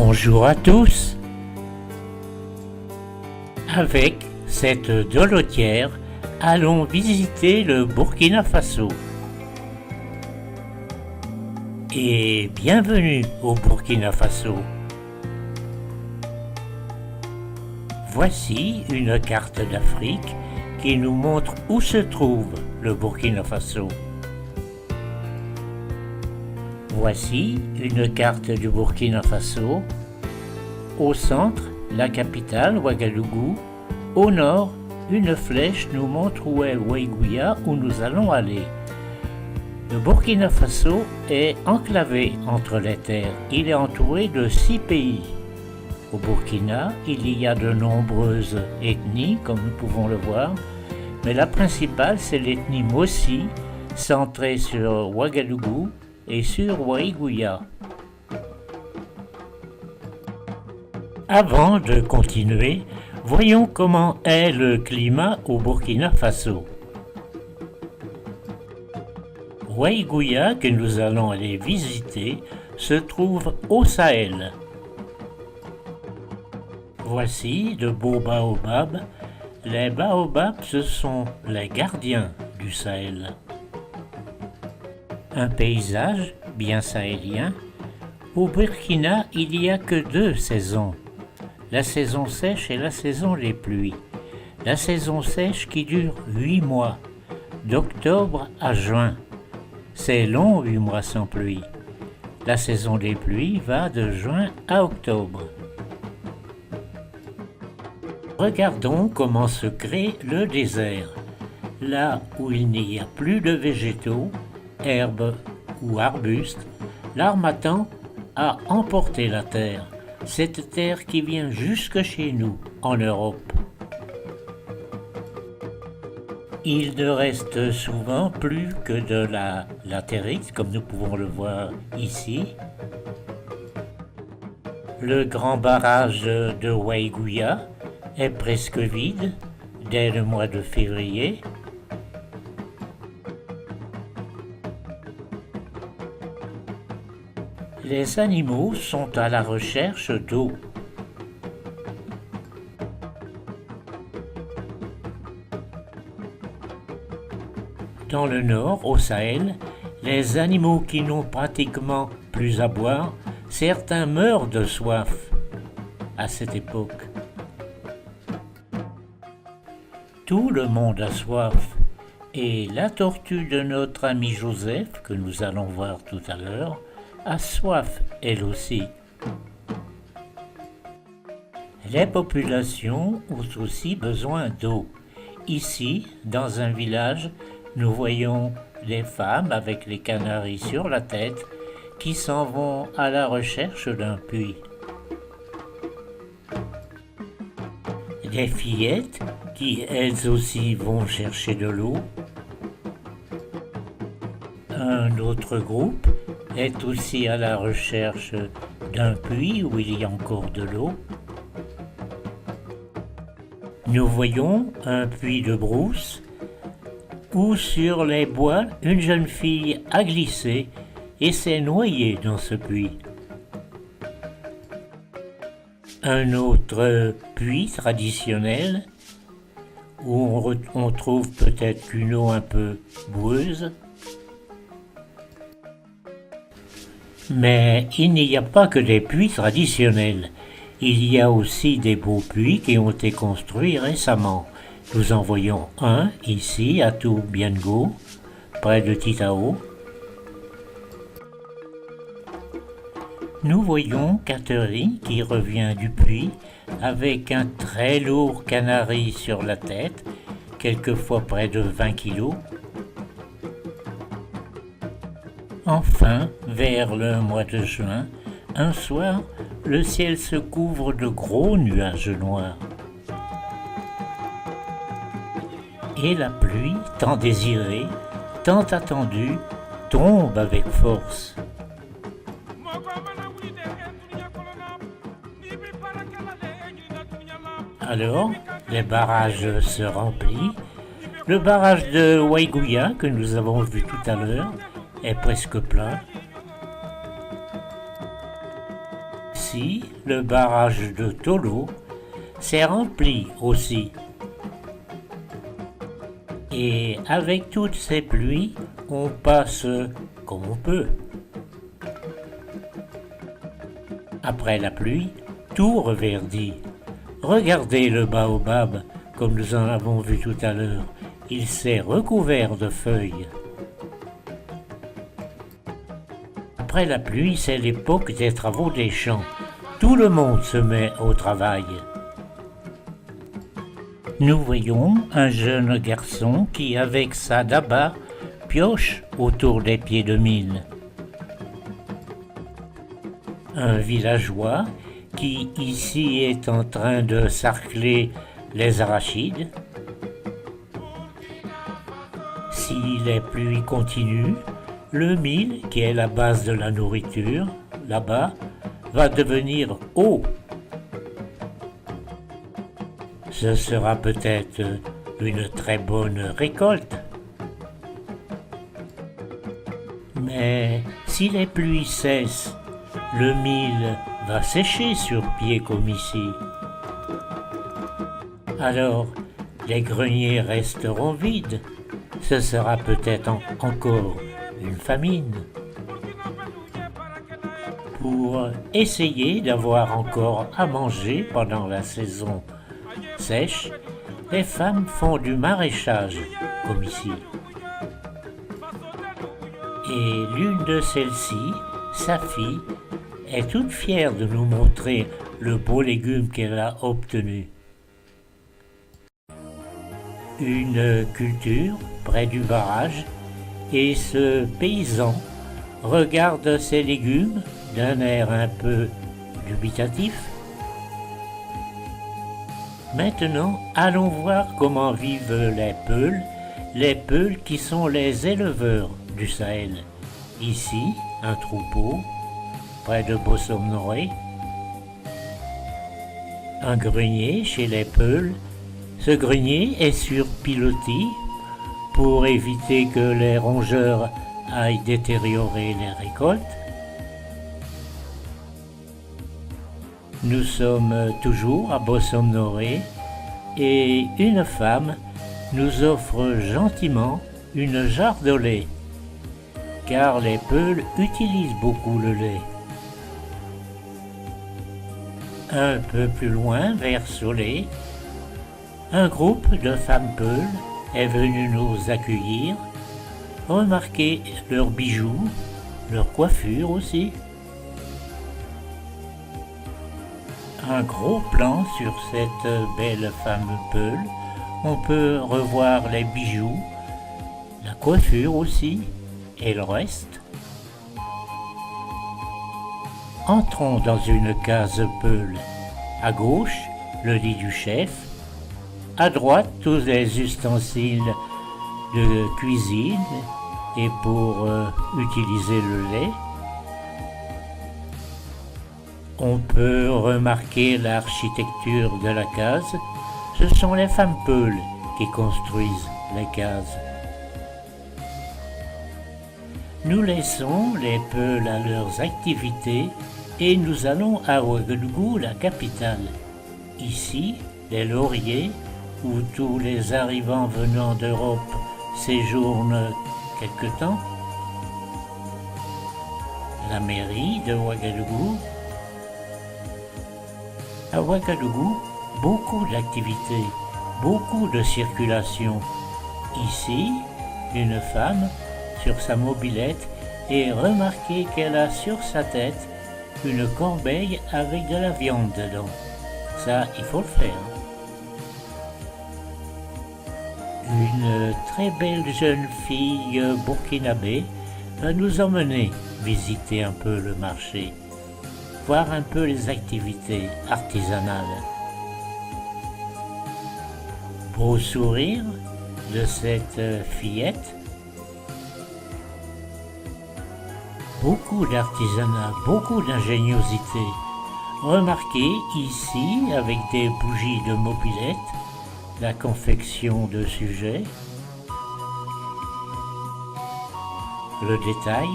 Bonjour à tous. Avec cette dolotière, allons visiter le Burkina Faso. Et bienvenue au Burkina Faso. Voici une carte d'Afrique qui nous montre où se trouve le Burkina Faso. Voici une carte du Burkina Faso. Au centre, la capitale, Ouagadougou. Au nord, une flèche nous montre où est Ouaïgouya, où nous allons aller. Le Burkina Faso est enclavé entre les terres. Il est entouré de 6 pays. Au Burkina, il y a de nombreuses ethnies, comme nous pouvons le voir, mais la principale, c'est l'ethnie Mossi, centrée sur Ouagadougou et sur Ouaïgouya. Avant de continuer, voyons comment est le climat au Burkina Faso. Ouaïgouya, que nous allons aller visiter, se trouve au Sahel. Voici de beaux baobabs. Les baobabs, ce sont les gardiens du Sahel. Un paysage bien sahélien. Au Burkina, il n'y a que 2 saisons. La saison sèche et la saison des pluies. La saison sèche qui dure 8 mois, d'octobre à juin. C'est long, 8 mois sans pluie. La saison des pluies va de juin à octobre. Regardons comment se crée le désert. Là où il n'y a plus de végétaux, herbes ou arbustes, l'harmattan a emporté la terre, cette terre qui vient jusque chez nous, en Europe. Il ne reste souvent plus que de la latérite, comme nous pouvons le voir ici. Le grand barrage de Ouaïgouya est presque vide dès le mois de février. Les animaux sont à la recherche d'eau. Dans le nord, au Sahel, les animaux qui n'ont pratiquement plus à boire, certains meurent de soif à cette époque. Tout le monde a soif, et la tortue de notre ami Joseph, que nous allons voir tout à l'heure, a soif elle aussi. Les populations ont aussi besoin d'eau. Ici, dans un village, nous voyons des femmes avec les canaris sur la tête qui s'en vont à la recherche d'un puits. Des fillettes qui elles aussi vont chercher de l'eau. Un autre groupe est aussi à la recherche d'un puits où il y a encore de l'eau. Nous voyons un puits de brousse où sur les bois, une jeune fille a glissé et s'est noyée dans ce puits. Un autre puits traditionnel où on trouve peut-être une eau un peu boueuse. Mais il n'y a pas que des puits traditionnels. Il y a aussi des beaux puits qui ont été construits récemment. Nous en voyons un ici à Toubiango, près de Titao. Nous voyons Catherine qui revient du puits avec un très lourd canari sur la tête, quelquefois près de 20 kilos. Enfin, vers le mois de juin, un soir, le ciel se couvre de gros nuages noirs. Et la pluie, tant désirée, tant attendue, tombe avec force. Alors, les barrages se remplissent. Le barrage de Ouaïgouya, que nous avons vu tout à l'heure, est presque plein. Ici, le barrage de Tolo s'est rempli aussi. Et avec toutes ces pluies, on passe comme on peut. Après la pluie, tout reverdit. Regardez le baobab, comme nous en avons vu tout à l'heure. Il s'est recouvert de feuilles. Après la pluie, c'est l'époque des travaux des champs. Tout le monde se met au travail. Nous voyons un jeune garçon qui, avec sa daba, pioche autour des pieds de mine. Un villageois qui ici est en train de sarcler les arachides. Si les pluies continuent, le mil, qui est la base de la nourriture, là-bas, va devenir eau. Ce sera peut-être une très bonne récolte. Mais si les pluies cessent, le mil va sécher sur pied comme ici. Alors, les greniers resteront vides. Ce sera peut-être encore une famine. Pour essayer d'avoir encore à manger pendant la saison sèche, les femmes font du maraîchage, comme ici. Et l'une de celles-ci, sa fille, est toute fière de nous montrer le beau légume qu'elle a obtenu. Une culture près du barrage, et ce paysan regarde ses légumes d'un air un peu dubitatif. Maintenant, allons voir comment vivent les Peuls qui sont les éleveurs du Sahel. Ici, un troupeau, près de Bossomnoé, un grenier chez les Peuls. Ce grenier est sur pilotis pour éviter que les rongeurs aillent détériorer les récoltes. Nous sommes toujours à Bossomnoé et une femme nous offre gentiment une jarre de lait, car les Peuls utilisent beaucoup le lait. Un peu plus loin, vers Solé, un groupe de femmes Peuls est venu nous accueillir, remarquer leurs bijoux, leurs coiffures aussi. Un gros plan sur cette belle femme Peul. On peut revoir les bijoux, la coiffure aussi, et le reste. Entrons dans une case Peul. À gauche, le lit du chef. À droite, tous les ustensiles de cuisine et pour utiliser le lait. On peut remarquer l'architecture de la case. Ce sont les femmes Peuls qui construisent les cases. Nous laissons les Peuls à leurs activités et nous allons à Ouagadougou, la capitale. Ici, les lauriers, où tous les arrivants venant d'Europe séjournent quelque temps. La mairie de Ouagadougou. À Ouagadougou, beaucoup d'activités, beaucoup de circulation. Ici, une femme sur sa mobilette et remarquez qu'elle a sur sa tête une corbeille avec de la viande dedans. Ça, il faut le faire. Une très belle jeune fille burkinabé va nous emmener visiter un peu le marché, voir un peu les activités artisanales. Beau sourire de cette fillette. Beaucoup d'artisanat, beaucoup d'ingéniosité. Remarquez ici, avec des bougies de mobilette, la confection de sujets, le détail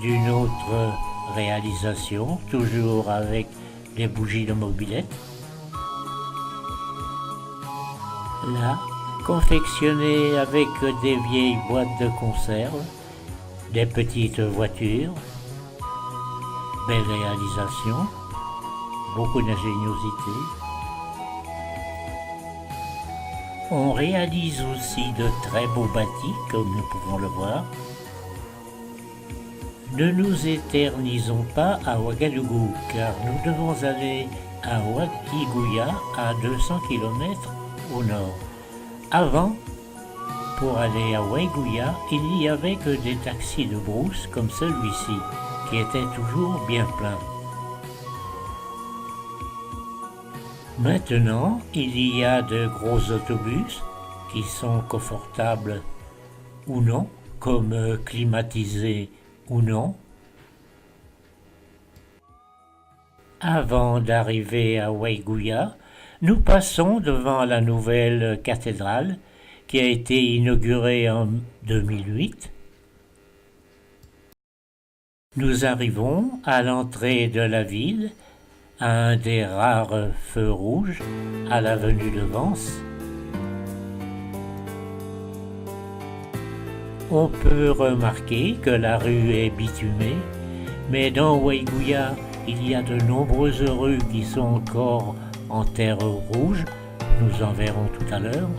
d'une autre réalisation, toujours avec les bougies de mobilette. Là, confectionnées avec des vieilles boîtes de conserve, des petites voitures, belle réalisation, beaucoup d'ingéniosité. On réalise aussi de très beaux bâtis, comme nous pouvons le voir. Ne nous éternisons pas à Ouagadougou, car nous devons aller à Ouagouya, à 200 km au nord. Avant, pour aller à Ouagouya, il n'y avait que des taxis de brousse comme celui-ci, qui était toujours bien plein. Maintenant, il y a de gros autobus qui sont confortables ou non, comme climatisés ou non. Avant d'arriver à Ouagouya, nous passons devant la nouvelle cathédrale qui a été inaugurée en 2008. Nous arrivons à l'entrée de la ville, à un des rares feux rouges, à l'avenue de Vence. On peut remarquer que la rue est bitumée, mais dans Ouagouya, il y a de nombreuses rues qui sont encore en terre rouge. Nous en verrons tout à l'heure.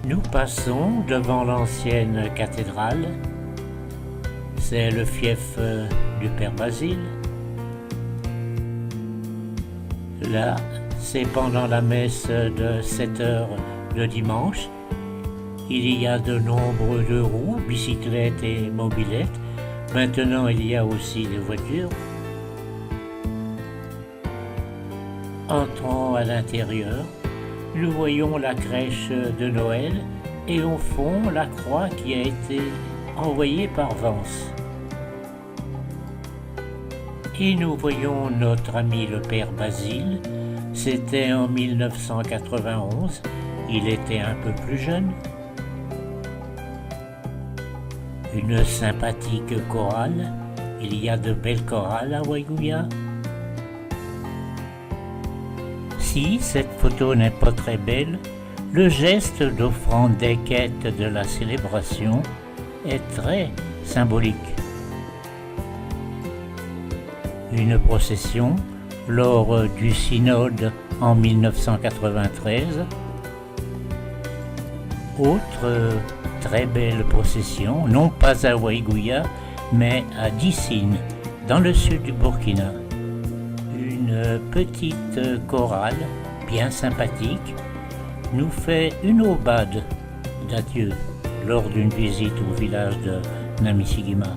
Nous passons devant l'ancienne cathédrale. C'est le fief du Père Basile. Là, c'est pendant la messe de 7 heures le dimanche. Il y a de nombreux deux roues, bicyclettes et mobylettes. Maintenant, il y a aussi des voitures. Entrons à l'intérieur. Nous voyons la crèche de Noël et au fond la croix qui a été envoyée par Vence. Et nous voyons notre ami le Père Basile. C'était en 1991. Il était un peu plus jeune. Une sympathique chorale. Il y a de belles chorales à Ouagouya. Si cette photo n'est pas très belle, le geste d'offrande des quêtes de la célébration est très symbolique. Une procession lors du synode en 1993. Autre très belle procession, non pas à Ouagouya, mais à Dissine, dans le sud du Burkina. Une petite chorale bien sympathique nous fait une aubade d'adieu lors d'une visite au village de Namisigima.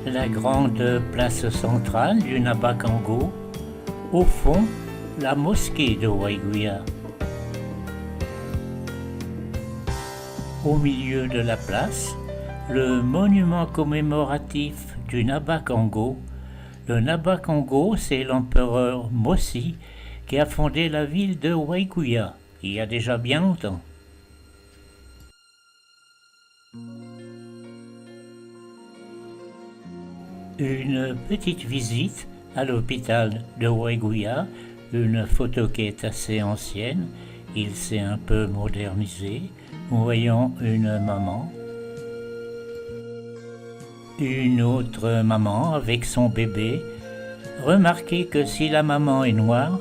La grande place centrale du Nabakango, au fond, la mosquée de Ouagouya. Au milieu de la place, le monument commémoratif du Nabakango. Le Nabakango, c'est l'empereur Mossi qui a fondé la ville de Ouagouya il y a déjà bien longtemps. Une petite visite à l'hôpital de Ouagouya, une photo qui est assez ancienne, il s'est un peu modernisé. Nous voyons une maman, une autre maman avec son bébé. Remarquez que si la maman est noire,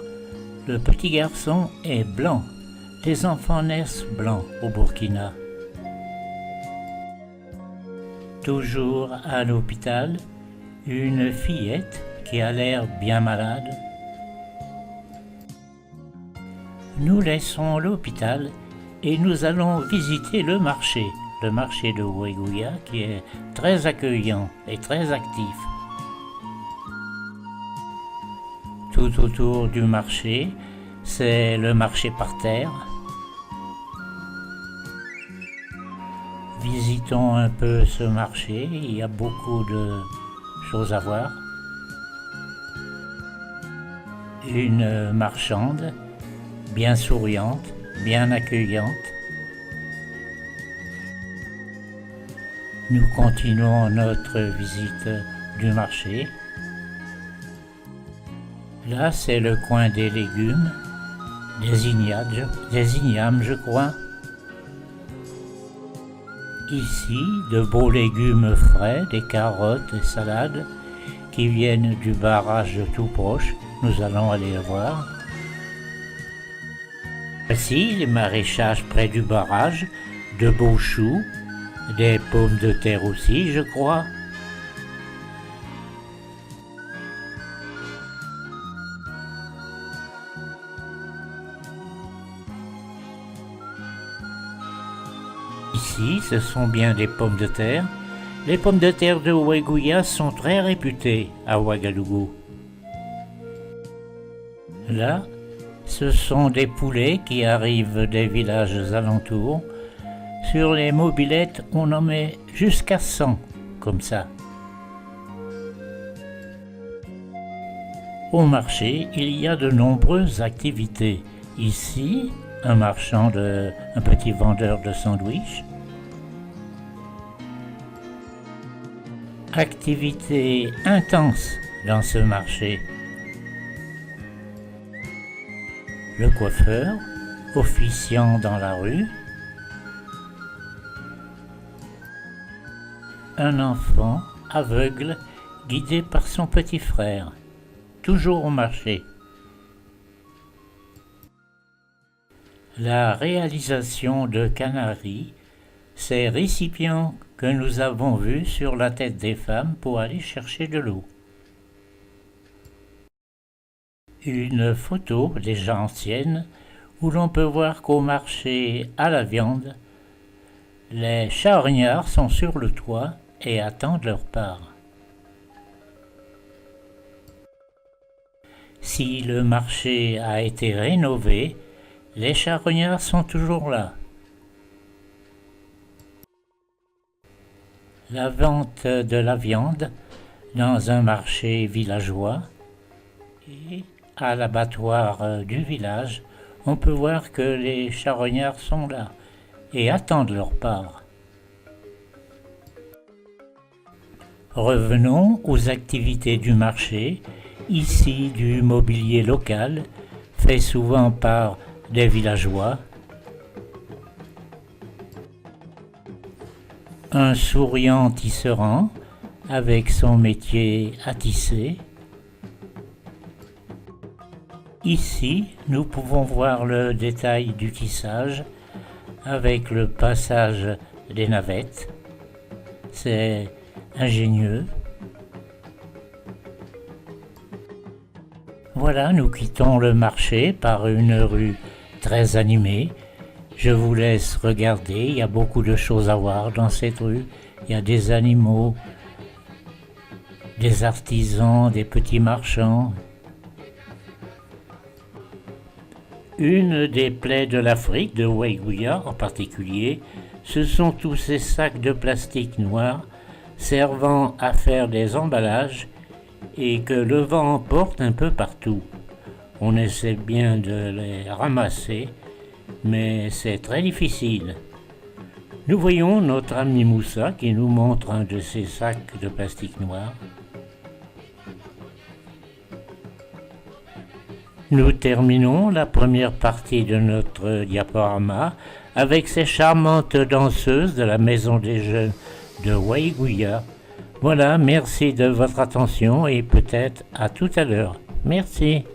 le petit garçon est blanc. Les enfants naissent blancs au Burkina. Toujours à l'hôpital, une fillette qui a l'air bien malade. Nous laissons l'hôpital et nous allons visiter le marché de Ouagouya qui est très accueillant et très actif. Tout autour du marché, c'est le marché par terre. Visitons un peu ce marché, il y a beaucoup de choses à voir. Une marchande, bien souriante, bien accueillante. Nous continuons notre visite du marché. Là, c'est le coin des légumes, des ignames, je crois. Ici, de beaux légumes frais, des carottes et salades qui viennent du barrage tout proche. Nous allons aller le voir. Voici les maraîchages près du barrage, de beaux choux, des pommes de terre aussi, je crois. Ici, ce sont bien des pommes de terre. Les pommes de terre de Weguia sont très réputées à Ouagadougou. Là, ce sont des poulets qui arrivent des villages alentours. Sur les mobylettes, on en met jusqu'à 100, comme ça. Au marché, il y a de nombreuses activités. Ici, un petit vendeur de sandwichs. Activité intense dans ce marché. Le coiffeur, officiant dans la rue. Un enfant aveugle guidé par son petit frère, toujours au marché. La réalisation de Canaries, ces récipients que nous avons vus sur la tête des femmes pour aller chercher de l'eau. Une photo déjà ancienne où l'on peut voir qu'au marché à la viande, les charognards sont sur le toit et attendent leur part. Si le marché a été rénové, les charognards sont toujours là. La vente de la viande dans un marché villageois et à l'abattoir du village, on peut voir que les charognards sont là et attendent leur part. Revenons aux activités du marché, ici du mobilier local, fait souvent par des villageois. Un souriant tisserand avec son métier à tisser. Ici, nous pouvons voir le détail du tissage avec le passage des navettes. C'est ingénieux. Voilà, nous quittons le marché par une rue très animée. Je vous laisse regarder, il y a beaucoup de choses à voir dans cette rue. Il y a des animaux, des artisans, des petits marchands. Une des plaies de l'Afrique, de Weguia en particulier, ce sont tous ces sacs de plastique noir servant à faire des emballages et que le vent emporte un peu partout. On essaie bien de les ramasser, mais c'est très difficile. Nous voyons notre ami Moussa qui nous montre un de ces sacs de plastique noir. Nous terminons la première partie de notre diaporama avec ces charmantes danseuses de la Maison des Jeunes de Weguia. Voilà, merci de votre attention et peut-être à tout à l'heure. Merci.